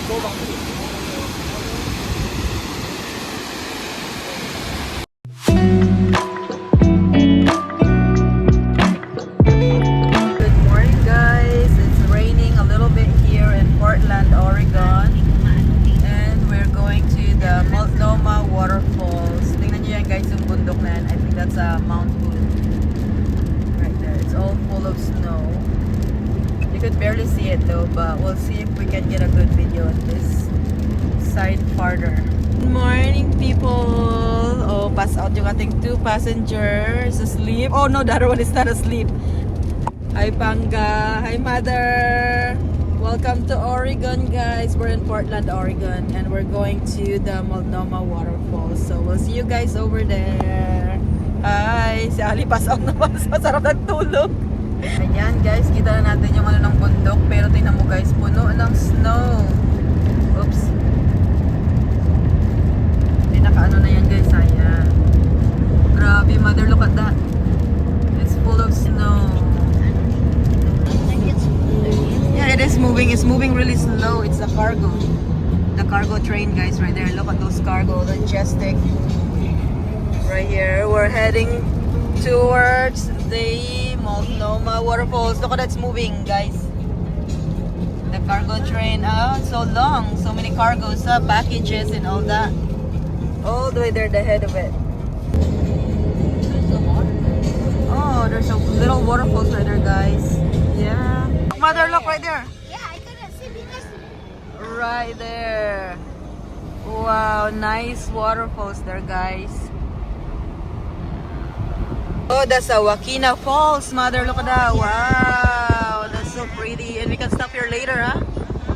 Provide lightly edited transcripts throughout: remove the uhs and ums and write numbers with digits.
morning guys, it's raining a little bit here in Portland, Oregon, and we're going to the Multnomah waterfalls. Tingnan nyo yan guys, yung bundok na yan. I think that's a Mount Hood right there. It's all full of snow. You could barely see it though, but we'll see if we can get a good video on this side farther. Good morning people. Oh, pass out yung ating 2 passengers asleep. Oh no, the other one is not asleep. Hi Panga, hi mother. Welcome to Oregon guys. We're in Portland, Oregon, and we're going to the Multnomah waterfalls. So we'll see you guys over there. Hi, si Ali pass out naman. Masarap ng tulog. Ayan guys, kita na natin yung ano ng bundok, pero tingnan mo guys, puno ng snow. Oops. Pinaka-ano na yan guys, ayan. Grabe mother, look at that. It's full of snow. Yeah, it is moving. It's moving really slow. It's the cargo. The cargo train guys right there. Look at those cargo, the majestic. Right here, we're heading towards the Multnomah waterfalls. Look at that's moving guys. The cargo train. Oh, so long. So many cargos, packages and all that. All the way there, the head of it. Oh, there's a little waterfalls right there guys. Yeah. Mother, look right there. Yeah, I couldn't see because Right there. Wow, nice waterfalls there guys. Oh, that's a Wakina Falls, mother. Look at that. Wow, that's so pretty. And we can stop here later, huh?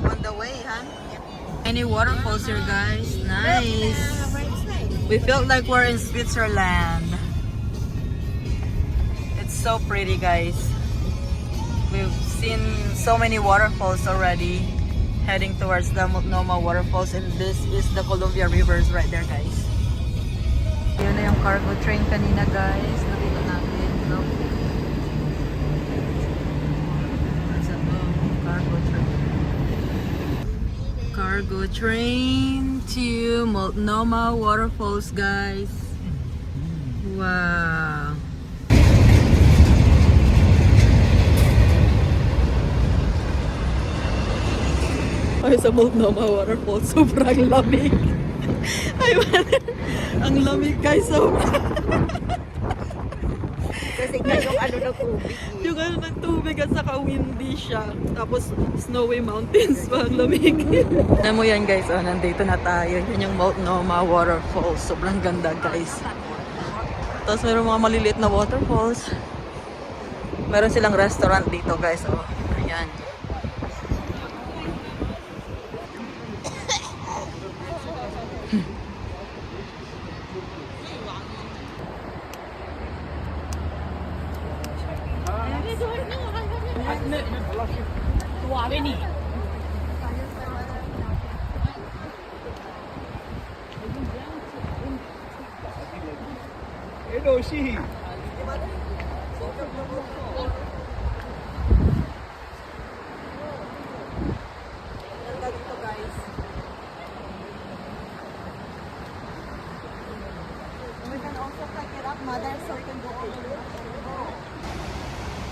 On the way, huh? Any waterfalls here, guys. Nice. We felt like we're in Switzerland. It's so pretty, guys. We've seen so many waterfalls already, heading towards the Multnomah waterfalls, and this is the Columbia Rivers right there, guys. Yun na yung cargo train kanina, guys. Nakita natin. Look. That's a cargo train. Cargo train to Multnomah waterfalls, guys. Wow. Ay, sa Multnomah waterfalls, sobrang lamig. Ay, ang lamig guys, sobrang. kasi nga yung ano ng tubig. Yung ano ng tubig at saka windy siya. Tapos snowy mountains pa, ang lamig. Alam mo yan guys, oh, nandito na tayo. Yan yung Multnomah waterfalls. Sobrang ganda guys. Tapos mayroong mga maliliit na waterfalls. Meron silang restaurant dito guys. Oh, ayan. Hello, she.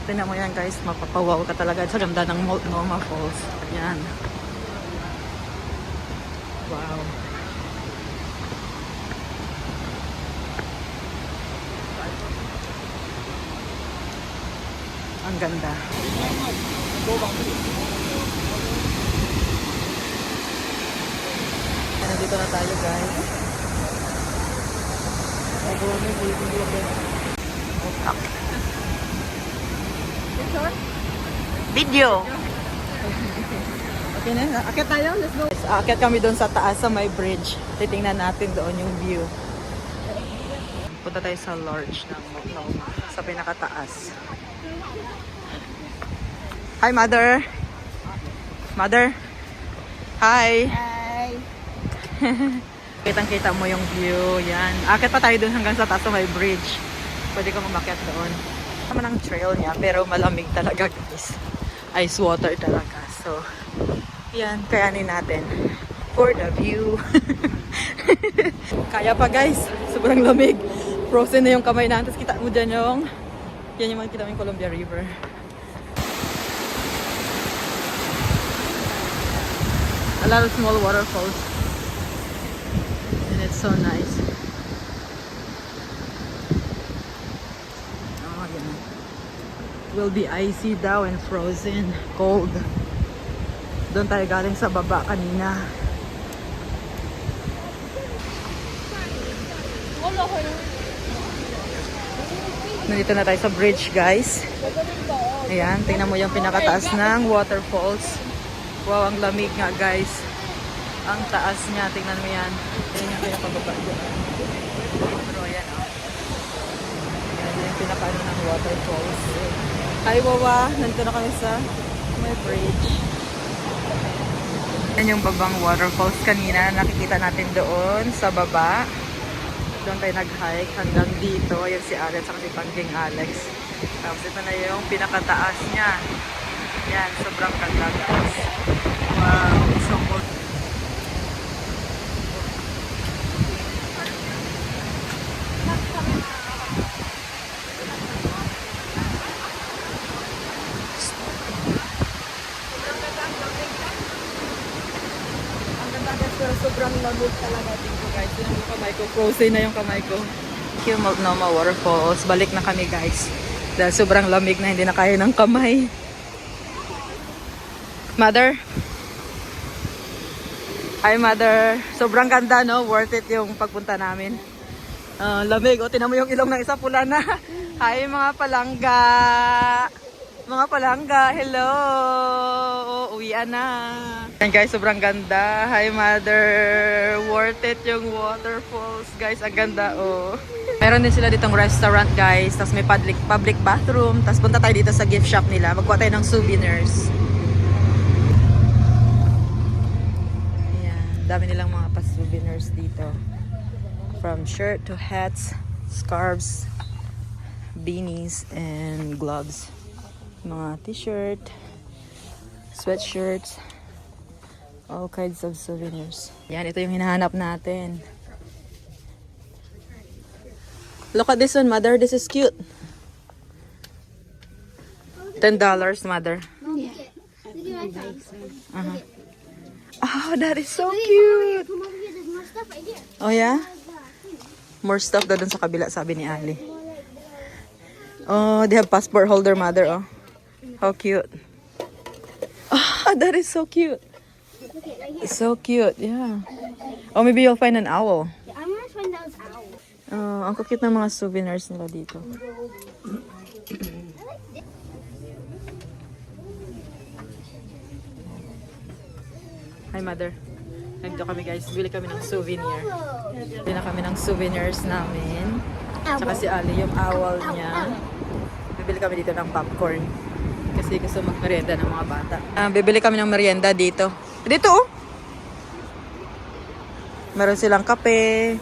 Tignan mo yan guys, mapapawaw ka talaga sa ganda ng Multnomah Falls. Ayan. Wow. Ang ganda. Nandito na tayo guys. Video. Okay na, akit tayo, let's go. Akit kami doon sa taas sa may bridge. Titingnan natin doon yung view. Punta tayo sa lodge ng Multnomah, sa pinakataas. Hi mother. Mother. Hi. Hi. Kitang-kita mo yung view, yan. Akit pa tayo doon hanggang sa taas sa may bridge. Pwede ka umakyat doon. Naman ang trail niya, pero malamig talaga guys. Ice water talaga. So, Yan, kayanin natin. For the view. Kaya pa guys, sobrang lamig. Frozen na yung kamay natin. Tapos kita mo dyan yung, yan yung makikita mo yung Columbia River. A lot of small waterfalls. And it's so nice. Oh, yan. Will be icy daw and frozen. Cold. Doon tayo galing sa baba kanina. Nandito na tayo sa bridge, guys. Ayan, tingnan mo yung pinakataas ng waterfalls. Wow, ang lamig nga, guys. Ang taas niya, tingnan mo yan. Ayan yung pinakababa dyan. Pero ayan, oh. Ayan yung pinakaano ng waterfalls. Hi, Wawa. Nandito na kami sa may bridge. Yan yung babang waterfalls kanina. Nakikita natin doon sa baba. Doon tayo nag-hike hanggang dito. Ayan si Alex at si Pangking Alex. Tapos ito na yung pinakataas niya. Yan, sobrang ganda, guys. Wow, so cool. Pero sobrang lamig talaga dito, guys. Yan yung kamay ko. Frozen na yung kamay ko. Yung Multnomah waterfalls. Balik na kami, guys. Dahil sobrang lamig na hindi na kaya ng kamay. Mother? Hi, Mother. Sobrang ganda, no? Worth it yung pagpunta namin. Lamig. O, tinan mo yung ilong ng isa, pula na. Hi, mga palangga. Mga palangga, hello! Uwian na. Ayan guys, sobrang ganda. Hi Mother! Worth it yung waterfalls. Guys, ang ganda oh. Meron din sila ditong restaurant guys. Tapos may public bathroom. Tapos punta tayo dito sa gift shop nila. Magkuha tayo ng souvenirs. Ayan, dami nilang mga pa-souvenirs dito. From shirt to hats, scarves, beanies, and gloves. Mga t-shirt, sweatshirts, all kinds of souvenirs. Yan, ito yung hinahanap natin. Look at this one, Mother. This is cute. $10, Mother. Oh, that is so cute. Oh, yeah? More stuff doon sa kabila, sabi ni Ali. Oh, they have passport holder, Mother. Oh. How cute. Oh, that is so cute. It's so cute, yeah. Oh, maybe you'll find an owl. Yeah, I'm gonna find those owls. Oh, ang cute ng mga souvenirs nila dito. Hi, Mother. Nandito kami, guys. Bili kami ng souvenir. Bili na kami ng souvenirs namin. Tsaka si Ali, yung owl niya. Bibili kami dito ng popcorn. Kasi gusto mag-merienda ng mga bata. Bibili kami ng merienda dito. Dito oh! Meron silang kape,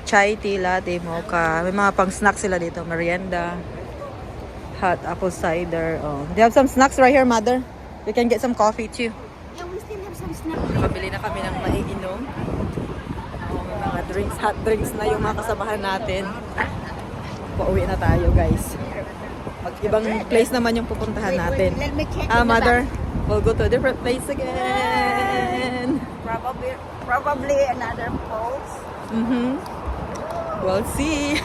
chai tea, latte, mocha. May mga pang snacks sila dito. Merienda, hot apple cider. Oh. They have some snacks right here, Mother. We can get some coffee too. Yeah, we still have some snacks. Nakabili na kami ng maiinom. Oh, may mga drinks, hot drinks na yung mga kasamahan natin. Pauwi na tayo, guys. Ibang place naman yung pupuntahan natin. Let me check in the Mother, back. we'll go to a different place again. Probably another falls. We'll see.